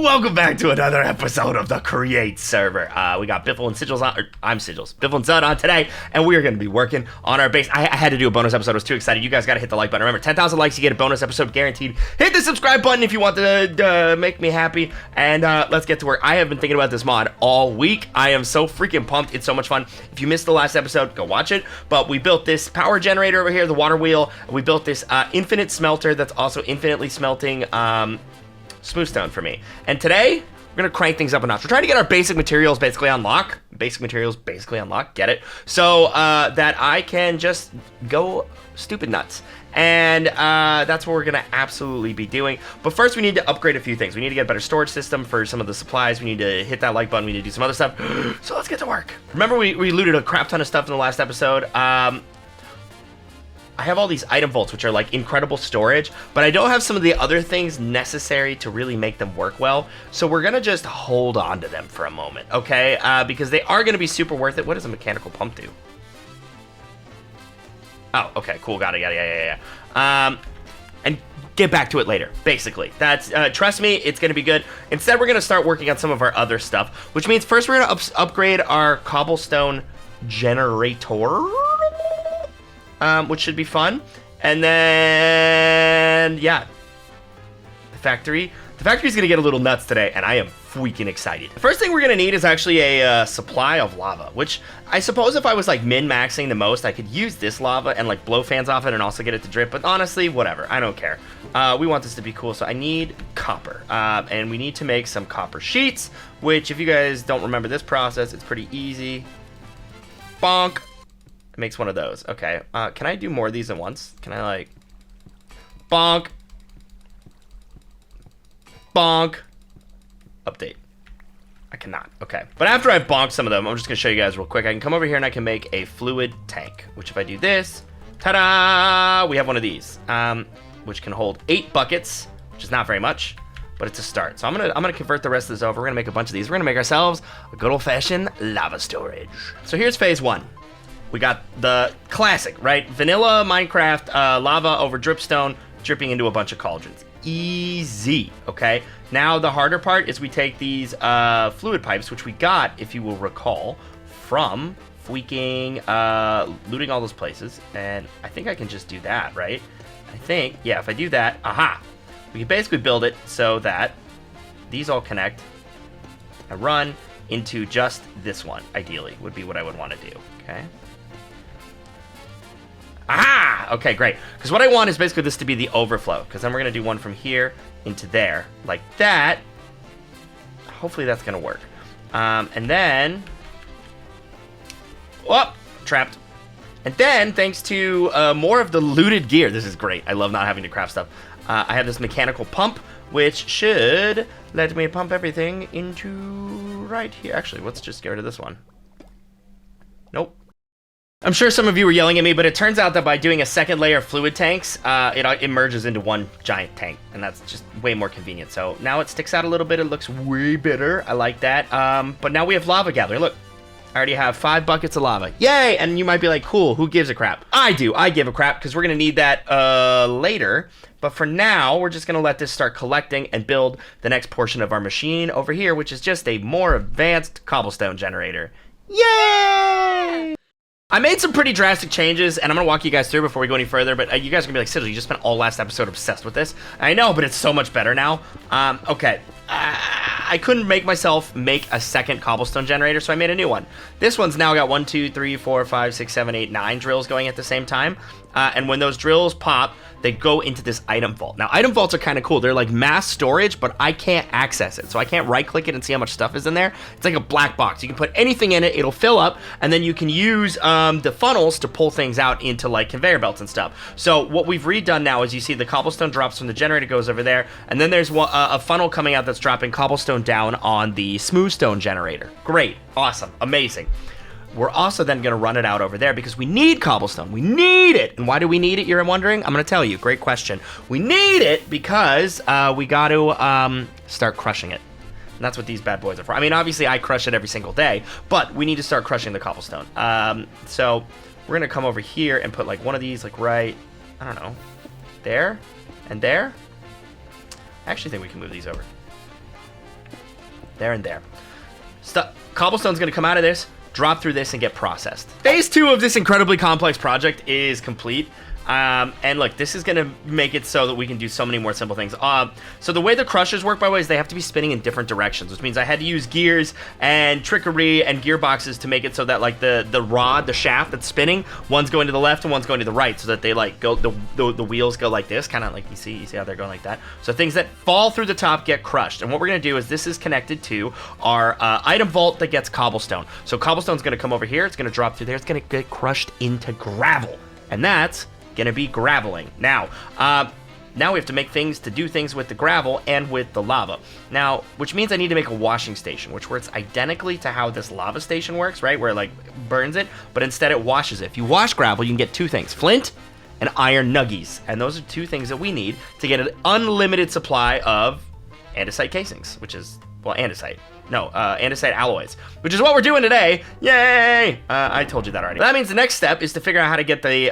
Welcome back to another episode of the Create server. We got Biffle and Sigils on, I'm Sigils, Biffle and Zud on today, and we are going to be working on our base. I had to do a bonus episode. I was too excited. You guys got to hit the like button. Remember, 10,000 likes, you get a bonus episode guaranteed. Hit the subscribe button if you want to make me happy, and let's get to work. I have been thinking about this mod all week. I am so freaking pumped. It's so much fun. If you missed the last episode, go watch it. But we built this power generator over here, the water wheel. We built this infinite smelter that's also infinitely smelting smooth stone for me. And today, we're gonna crank things up a notch. We're trying to get our basic materials basically unlocked. Get it? So that I can just go stupid nuts. And that's what we're gonna absolutely be doing. But first we need to upgrade a few things. We need to get a better storage system for some of the supplies. We need to hit that like button. We need to do some other stuff. So let's get to work. Remember we looted a crap ton of stuff in the last episode. I have all these item vaults, which are like incredible storage, but I don't have some of the other things necessary to really make them work well. So we're going to just hold on to them for a moment, okay? Because they are going to be super worth it. What does a mechanical pump do? Oh, okay, cool. Got it. Yeah. And get back to it later, basically. That's, trust me, it's going to be good. Instead, we're going to start working on some of our other stuff, which means first we're going to upgrade our cobblestone generator. Which should be fun. And then, yeah, the factory's gonna get a little nuts today, and I am freaking excited. The first thing we're gonna need is actually a supply of lava, which I suppose if I was like min-maxing the most, I could use this lava and like blow fans off it and also get it to drip, but honestly, whatever, I don't care. We want this to be cool, so I need copper, and we need to make some copper sheets, which if you guys don't remember this process, it's pretty easy. Bonk. It makes one of those. Okay. Can I do more of these at once? Can I like... Bonk. Bonk. Update. I cannot. Okay. But after I've bonked some of them, I'm just going to show you guys real quick. I can come over here and I can make a fluid tank. Which if I do this... Ta-da! We have one of these. Which can hold 8 buckets. Which is not very much. But it's a start. So I'm gonna convert the rest of this over. We're going to make a bunch of these. We're going to make ourselves a good old-fashioned lava storage. So here's phase 1. We got the classic, right? Vanilla Minecraft lava over dripstone, dripping into a bunch of cauldrons. Easy, okay? Now the harder part is we take these fluid pipes, which we got, if you will recall, from looting all those places. And I think I can just do that, right? I think, yeah, if I do that, aha! We can basically build it so that these all connect and run into just this one, ideally, would be what I would want to do, okay? Ah! Okay, great. Because what I want is basically this to be the overflow. Because then we're going to do one from here into there. Like that. Hopefully that's going to work. And then... Oh! Trapped. And then, thanks to more of the looted gear. This is great. I love not having to craft stuff. I have this mechanical pump, which should let me pump everything into right here. Actually, let's just get rid of this one. Nope. I'm sure some of you were yelling at me, but it turns out that by doing a second layer of fluid tanks, it merges into one giant tank, and that's just way more convenient. So now it sticks out a little bit. It looks way better. I like that. But now we have lava gathering. Look, I already have 5 buckets of lava. Yay! And you might be like, cool, who gives a crap? I do. I give a crap because we're going to need that later. But for now, we're just going to let this start collecting and build the next portion of our machine over here, which is just a more advanced cobblestone generator. Yay! I made some pretty drastic changes, and I'm going to walk you guys through before we go any further, but you guys are going to be like, Sigil, you just spent all last episode obsessed with this. I know, but it's so much better now. Okay. I couldn't make myself make a second cobblestone generator, so I made a new one. This one's now got 1, 2, 3, 4, 5, 6, 7, 8, 9 drills going at the same time. And when those drills pop, they go into this item vault. Now, item vaults are kind of cool. They're like mass storage, but I can't access it. So I can't right-click it and see how much stuff is in there. It's like a black box. You can put anything in it. It'll fill up, and then you can use the funnels to pull things out into like conveyor belts and stuff. So what we've redone now is you see the cobblestone drops from the generator, goes over there, and then there's a funnel coming out that's dropping cobblestone down on the smooth stone generator. Great. Awesome. Amazing. We're also then going to run it out over there because we need cobblestone. We need it. And why do we need it, you're wondering? I'm going to tell you. Great question. We need it because we got to start crushing it. And that's what these bad boys are for. I mean, obviously, I crush it every single day, but we need to start crushing the cobblestone. So we're going to come over here and put like one of these like right, I don't know, there and there. I actually think we can move these over. There and there. Cobblestone's going to come out of this, drop through this, and get processed. Phase 2 of this incredibly complex project is complete. And look, this is going to make it so that we can do so many more simple things. So the way the crushers work, by the way, is they have to be spinning in different directions, which means I had to use gears and trickery and gearboxes to make it so that like the rod, the shaft that's spinning, one's going to the left and one's going to the right, so that they like go, the wheels go like this, kind of like you see how they're going like that. So things that fall through the top get crushed. And what we're going to do is this is connected to our item vault that gets cobblestone. So cobblestone's going to come over here, it's going to drop through there, it's going to get crushed into gravel. And that's gonna be graveling. Now we have to make things to do things with the gravel and with the lava. Now, which means I need to make a washing station, which works identically to how this lava station works, right? Where it like burns it, but instead it washes it. If you wash gravel, you can get two things, flint and iron nuggies. And those are two things that we need to get an unlimited supply of andesite casings, which is, well, andesite. No, andesite alloys, which is what we're doing today. Yay! I told you that already. That means the next step is to figure out how to get the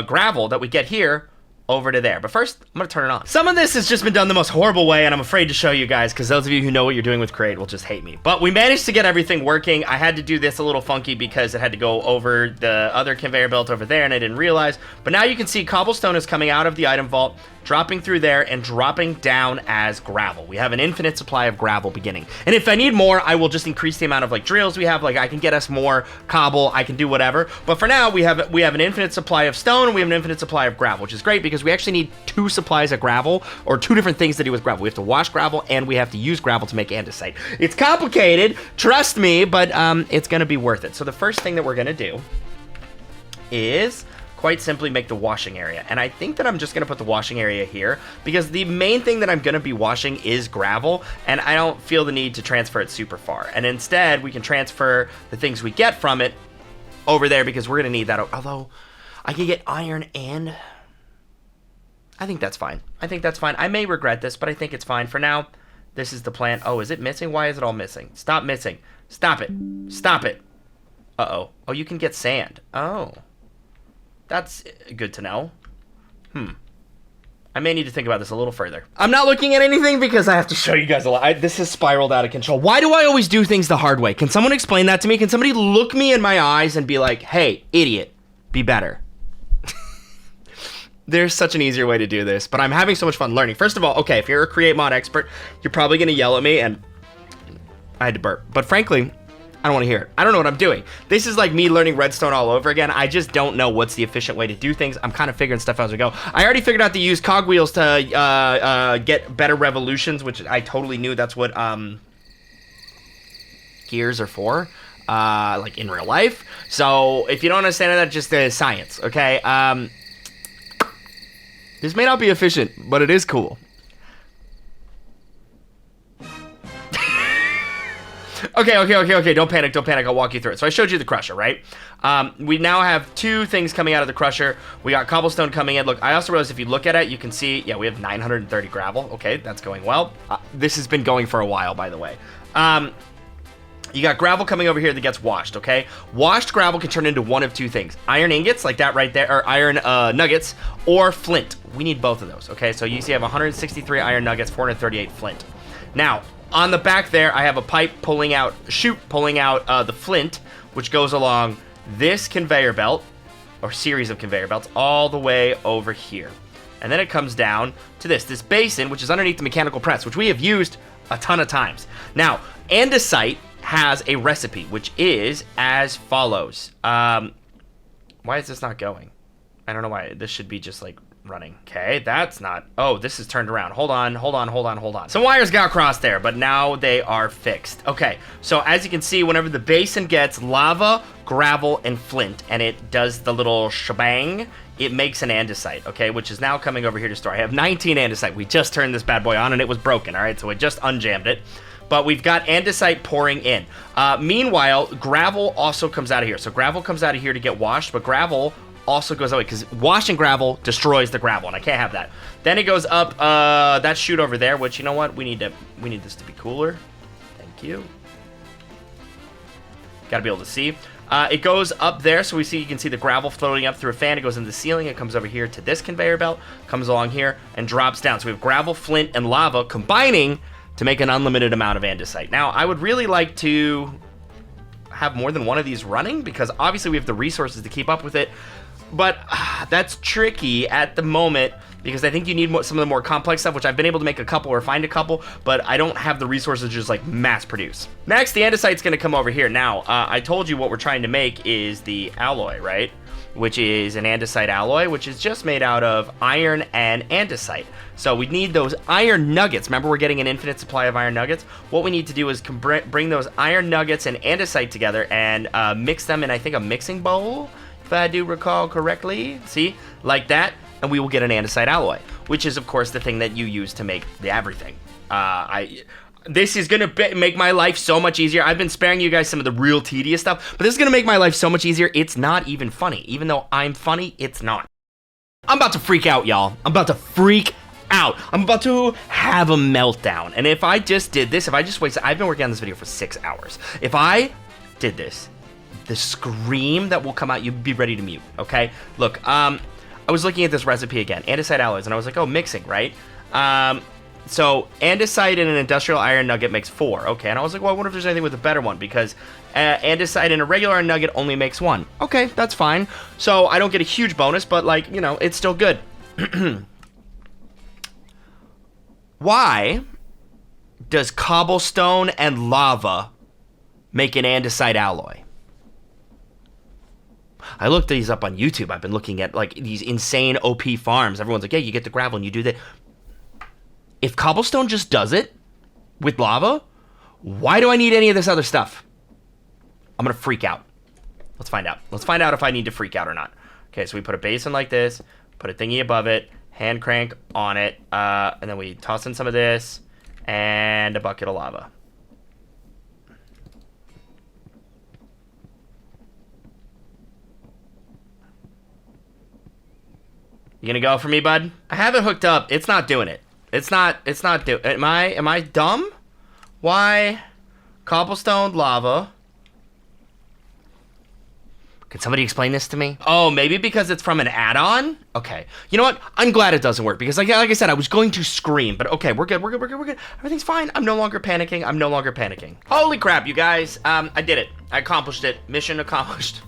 gravel that we get here over to there. But first, I'm gonna turn it on. Some of this has just been done the most horrible way, and I'm afraid to show you guys because those of you who know what you're doing with Create will just hate me. But we managed to get everything working. I had to do this a little funky because it had to go over the other conveyor belt over there, and I didn't realize. But now you can see cobblestone is coming out of the item vault, dropping through there and dropping down as gravel. We have an infinite supply of gravel beginning. And if I need more, I will just increase the amount of like drills we have. Like I can get us more cobble, I can do whatever. But for now, we have an infinite supply of stone, and we have an infinite supply of gravel, which is great because we actually need 2 supplies of gravel, or 2 different things to do with gravel. We have to wash gravel and we have to use gravel to make andesite. It's complicated, trust me, but it's gonna be worth it. So the first thing that we're gonna do is quite simply make the washing area. And I think that I'm just gonna put the washing area here because the main thing that I'm gonna be washing is gravel, and I don't feel the need to transfer it super far. And instead, we can transfer the things we get from it over there because we're gonna need that. Although, I can get iron and... I think that's fine. I think that's fine. I may regret this, but I think it's fine. For now, this is the plan. Oh, is it missing? Why is it all missing? Stop missing. Stop it. Stop it. Uh-oh. Oh, you can get sand. Oh. That's good to know. I may need to think about this a little further. I'm not looking at anything because I have to show you guys a lot. This has spiraled out of control. Why do I always do things the hard way? Can someone explain that to me? Can somebody look me in my eyes and be like, hey, idiot, be better? There's such an easier way to do this, but I'm having so much fun learning. First of all, okay, if you're a create mod expert, you're probably going to yell at me, and I had to burp. But frankly, I don't want to hear it. I don't know what I'm doing. This is like me learning redstone all over again. I just don't know what's the efficient way to do things. I'm kind of figuring stuff out as we go. I already figured out to use cogwheels to get better revolutions, which I totally knew that's what gears are for, like in real life. So if you don't understand that, just science, okay? This may not be efficient, but it is cool. Okay. Don't panic. I'll walk you through it. So I showed you the crusher, right? We now have 2 things coming out of the crusher. We got cobblestone coming in. Look, I also realized if you look at it, you can see, yeah, we have 930 gravel. Okay, that's going well. This has been going for a while, by the way. You got gravel coming over here that gets washed, okay? Washed gravel can turn into one of 2 things. Iron ingots, like that right there, or iron nuggets, or flint. We need both of those, okay? So you see I have 163 iron nuggets, 438 flint. Now, on the back there, I have a pipe pulling out the flint, which goes along this conveyor belt, or series of conveyor belts, all the way over here. And then it comes down to this basin, which is underneath the mechanical press, which we have used a ton of times. Now, andesite has a recipe, which is as follows. Why is this not going? I don't know why. This should be just like running. Okay, that's not. Oh, this is turned around. Hold on. Some wires got crossed there, but now they are fixed. Okay, so as you can see, whenever the basin gets lava, gravel, and flint, and it does the little shebang, it makes an andesite, okay, which is now coming over here to store. I have 19 andesite. We just turned this bad boy on, and it was broken, all right? So I just unjammed it. But we've got andesite pouring in. Meanwhile, gravel also comes out of here. So gravel comes out of here to get washed, but gravel also goes away because washing gravel destroys the gravel, and I can't have that. Then it goes up that chute over there, which, you know what? We need this to be cooler. Thank you. Got to be able to see. It goes up there, so you can see the gravel floating up through a fan. It goes into the ceiling. It comes over here to this conveyor belt, comes along here, and drops down. So we have gravel, flint, and lava combining to make an unlimited amount of andesite. Now, I would really like to have more than one of these running because obviously we have the resources to keep up with it, but that's tricky at the moment because I think you need some of the more complex stuff, which I've been able to make a couple or find a couple, but I don't have the resources to just like mass produce. Next, the andesite's gonna come over here. Now, I told you what we're trying to make is the alloy, right? Which is an andesite alloy, which is just made out of iron and andesite. So we need those iron nuggets. Remember, we're getting an infinite supply of iron nuggets. What we need to do is bring those iron nuggets and andesite together and mix them in, I think, a mixing bowl, if I do recall correctly. See, like that, and we will get an andesite alloy, which is, of course, the thing that you use to make the everything. This is gonna make my life so much easier. I've been sparing you guys some of the real tedious stuff, but this is gonna make my life so much easier. It's not even funny. Even though I'm funny, it's not. I'm about to freak out, y'all. I'm about to freak out. I'm about to have a meltdown. And if I just did this, if I just wasted, I've been working on this video for 6 hours. If I did this, the scream that will come out, you'd be ready to mute, okay? Look, I was looking at this recipe again, andesite alloys, and I was like, oh, mixing, right? So andesite in an industrial iron nugget makes 4. Okay, and I was like, well, I wonder if there's anything with a better one because andesite in a regular iron nugget only makes 1. Okay, that's fine. So I don't get a huge bonus, but like, you know, it's still good. Why does cobblestone and lava make an andesite alloy? I looked these up on YouTube. I've been looking at like these insane OP farms. Everyone's like, yeah, you get the gravel and you do that. If cobblestone just does it with lava, why do I need any of this other stuff? I'm gonna freak out. Let's find out. Let's find out if I need to freak out or not. Okay, so we put a basin like this, put a thingy above it, hand crank on it, and then we toss in some of this, and a bucket of lava. You gonna go for me, bud? I have it hooked up. It's not doing it. It's not am I dumb? Why? Cobblestone, lava. Can somebody explain this to me? Oh, maybe because it's from an add-on? Okay. You know what? I'm glad it doesn't work because like I said, I was going to scream, but okay, we're good. Everything's fine. I'm no longer panicking. Holy crap, you guys. I did it. I accomplished it. Mission accomplished.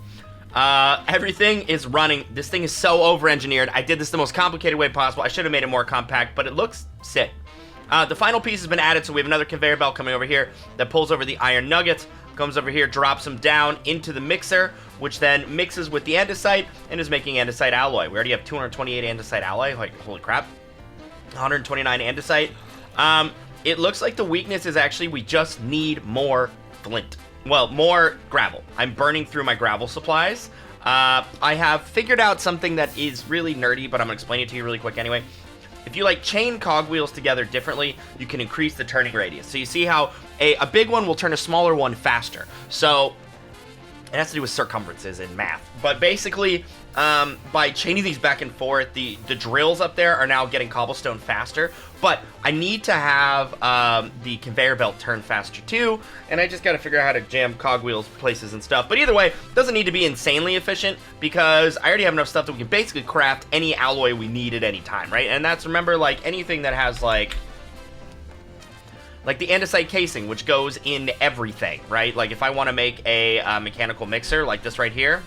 Everything is running. This thing is so over-engineered. I did this the most complicated way possible. I should have made it more compact, but it looks sick. The final piece has been added, so we have another conveyor belt coming over here that pulls over the iron nuggets, comes over here, drops them down into the mixer, which then mixes with the andesite and is making andesite alloy. We already have 228 andesite alloy. Like, holy crap. 129 andesite. It looks like the weakness is actually we just need more flint. Well, more gravel. I'm burning through my gravel supplies. I have figured out something that is really nerdy, but I'm gonna explain it to you really quick anyway. If you like chain cogwheels together differently, you can increase the turning radius. So you see how a big one will turn a smaller one faster. So it has to do with circumferences in math. But basically, by chaining these back and forth, the drills up there are now getting cobblestone faster. But I need to have the conveyor belt turn faster too, and I just got to figure out how to jam cogwheels places and stuff. But either way, it doesn't need to be insanely efficient because I already have enough stuff that we can basically craft any alloy we need at any time, right? And that's, remember, like anything that has like the andesite casing, which goes in everything, right? Like if I want to make a mechanical mixer like this right here,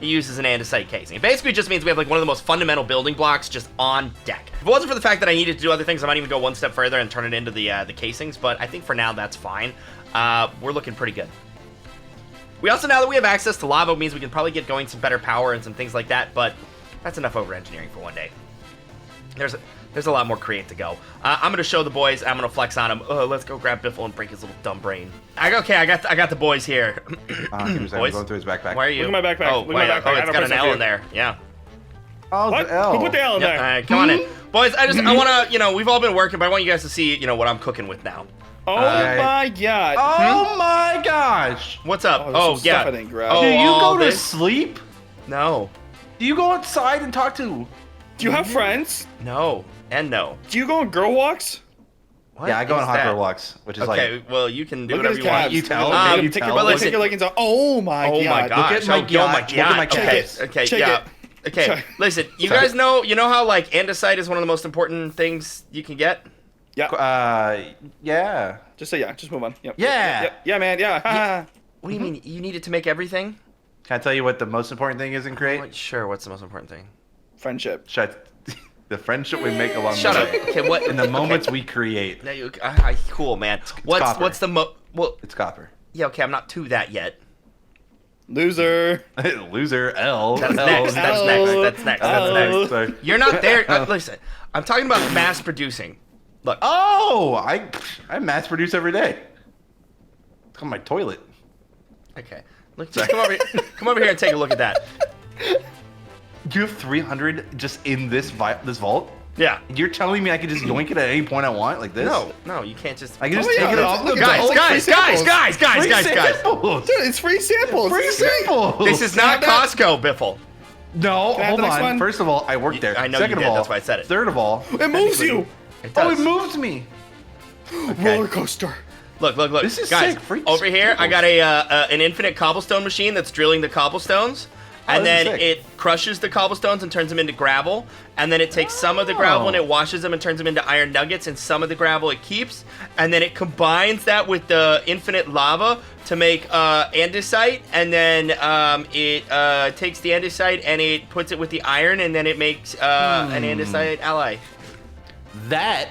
it uses an andesite casing. It basically just means we have like one of the most fundamental building blocks just on deck. If it wasn't for the fact that I needed to do other things, I might even go one step further and turn it into the casings, but I think for now that's fine. We're looking pretty good. We also, now that we have access to lava, means we can probably get going some better power and some things like that, but that's enough over-engineering for one day. There's a lot more create to go. I'm gonna show the boys. I'm gonna flex on them. Let's go grab Biffle and break his little dumb brain. I got the boys here. Boys? Going through his backpack. Where are you? Look at my backpack. Oh, Look at my backpack. it's got an L in there. Yeah. Oh, What? the L. Who put the L in Yep. there? All right, come on in, boys. I wanna, we've all been working, but I want you guys to see, what I'm cooking with now. Oh yeah. my god. Oh my gosh. What's up? there's Oh, some yeah. stuff I didn't grab. Oh, Do you all go to this? sleep? No. Do you go outside and talk to? Do you have friends? No. And no. Do you go on girl walks? What Yeah, I go on is hot that? girl walks, which is Okay, well, you can do Look at whatever his you want. calves. You tell. Look You take tell. your, Listen. take your leggings off. Oh my Oh god. my gosh. Look at my Oh my yacht. Look at my okay. calves. Okay, Check yeah. it. Okay, Sorry. listen. You Sorry. guys know, how like andesite is one of the most important things you can get. Yeah. Yeah. Just say yeah. Just move on. Yep. Yeah. Yeah, man. Yeah. What do you mean? You need it to make everything? Can I tell you what the most important thing is in Create? Well, sure. What's the most important thing? Friendship. The friendship we make along Shut the up. way. Okay, what? In the moments we create. No, cool, man. copper. What's the well? It's copper. Yeah, okay. I'm not to that yet. Loser. Loser. L. That's L. next. That's L. next. That's next. That's L. next. Sorry. You're not there. Listen, I'm talking about mass producing. Look. Oh, I mass produce every day. It's on my toilet. Okay. Look, just come over here. Come over here and take a look at that. You have 300 just in this vault? Yeah. You're telling me I could just yoink it at any point I want, like this? No, you can't just. I can just Oh, yeah, take it off. look, guys, it's guys, free guys, samples. guys. Samples. Dude, it's free samples. Free samples. This is not Can I have Costco, Biffle. No, Can I have hold the next on. one? First of all, I worked there. I know Second you of did, all, that's why I said it. Third of all, It moves you. It oh, does. it moved me. Roller coaster. Look. This is guys, sick. Free over here, I samples. got an infinite cobblestone machine that's drilling the cobblestones. And this is then sick. it crushes the cobblestones and turns them into gravel. And then it takes some of the gravel and it washes them and turns them into iron nuggets. And some of the gravel it keeps. And then it combines that with the infinite lava to make andesite. And then it takes the andesite and it puts it with the iron. And then it makes an andesite ally. That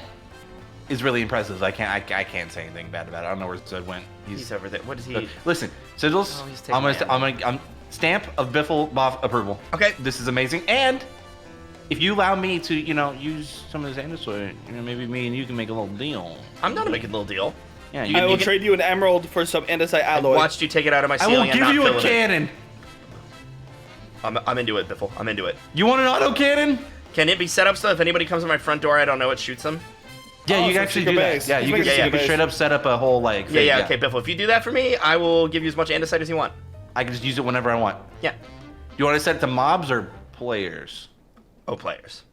is really impressive. I can't say anything bad about it. I don't know where Zed went. He's over there. What is he? Listen, Sigils. Oh, he's taking I'm gonna stamp of Biffle Boff approval. Okay. This is amazing. And if you allow me to, use some of this andesite, maybe me and you can make a little deal. I'm not making a little deal. Yeah, I will trade you an emerald for some andesite I alloy. watched you take it out of my I ceiling will and give not you fill a it. cannon. I'm into it, Biffle. I'm into it. You want an auto cannon? Can it be set up so if anybody comes to my front door, I don't know it shoots them? Yeah, Oh, you so can actually secret do that. base. Yeah, Let's you make can, a you secret can straight base. up set up a whole like. Yeah, thing, yeah, okay, Biffle. If you do that for me, I will give you as much andesite as you want. I can just use it whenever I want. Yeah. You want to set it to mobs or players? Oh, players.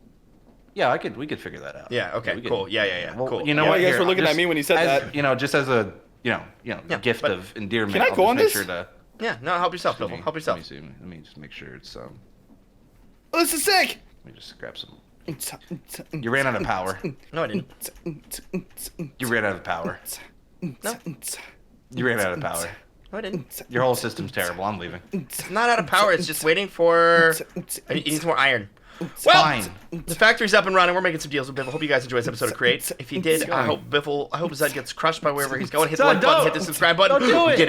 Yeah, we could figure that out. Yeah, okay, we could- cool. Yeah, Well, cool. You know Yeah, what? you guys Here, were looking just at me when you said as, that. Just as a gift but- of endearment. Can I I'll go just on make this? Sure to, Yeah, no, help yourself, let me- Biffle. Help yourself. Let me just make sure it's Oh, this is sick. Let me just grab some. You ran out of power. No, I didn't. You ran out of power. No, You ran out of power. no, I didn't. Your whole system's terrible. I'm leaving. It's not out of power. It's just waiting for... It needs more iron. Well, Fine. the factory's up and running. We're making some deals with Biffle. Hope you guys enjoyed this episode of Create. If you did, I hope Zed gets crushed by wherever he's going. Hit the Zed, like button, don't. hit the subscribe button. Don't do We it. did it.